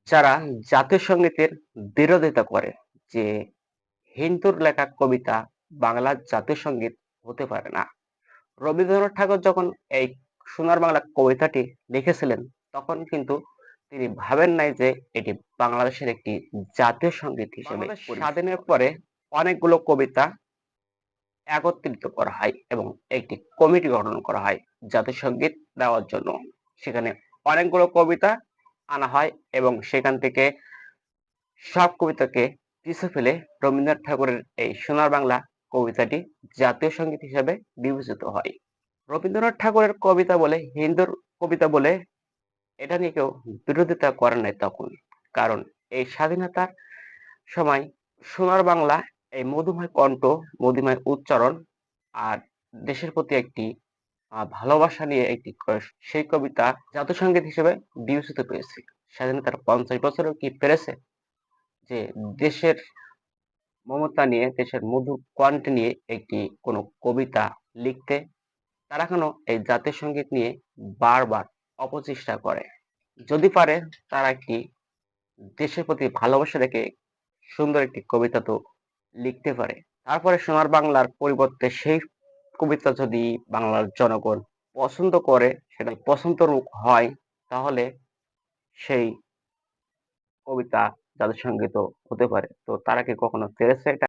যারা জাতীয় সঙ্গীতের বিরোধিতা করে যে হিন্দুর লেখা কবিতা বাংলার জাতীয় সঙ্গীত হতে পারে না। রবীন্দ্রনাথ ঠাকুর যখন এই সোনার বাংলা কবিতাটি লিখেছিলেন তখন কিন্তু তিনি ভাবেন নাই যে এটি বাংলাদেশের একটি জাতীয় সঙ্গীত হিসেবে বাংলাদেশ স্বাধীনের হবে। পরে অনেকগুলো কবিতা একত্রিত করা হয় এবং একটি কমিটি গঠন করা হয় জাতীয় সঙ্গীত দেওয়ার জন্য। সেখানে অনেকগুলো কবিতা আনা হয় এবং সেখান থেকে সব কবিতাকে পিছে ফেলে রবীন্দ্রনাথ ঠাকুরের এই সোনার বাংলা কবিতাটি জাতীয় সঙ্গীত হিসেবে বিবেচিত হয়। রবীন্দ্রনাথ ঠাকুরের কবিতা বলে হিন্দুর কবিতা বলে এটা নিয়ে কেউ বিরোধিতা করেন নাই তখন। কারণ এই স্বাধীনতার সময় সোনার বাংলা এই মধুময় কণ্ঠ, মধুময় উচ্চারণ আর দেশের প্রতি একটি ভালোবাসা নিয়ে একটি সেই কবিতা জাতীয় সঙ্গীত হিসেবে বিবেচিত পেয়েছে। স্বাধীনতার ৫০ বছরেও কি পেরেছে যে দেশের মমতা নিয়ে, দেশের মধুর কণ্ঠ নিয়ে একটি কোনো কবিতা লিখতে? তারা কেন এই জাতীয় সঙ্গীত নিয়ে বারবার অপচেষ্টা করে? যদি পারে তারা একটি দেশের প্রতি ভালোবাসা রেখে সুন্দর একটি কবিতা তো লিখতে পারে। তারপরে সোনার বাংলার পরিবর্তে সেই কবিতা যদি বাংলার জনগণ পছন্দ করে, সেটা পছন্দর হয়, তাহলে সেই কবিতা জাতীয় সঙ্গীতও হতে পারে। তো তারা কি কখনো পেরেছে এটা?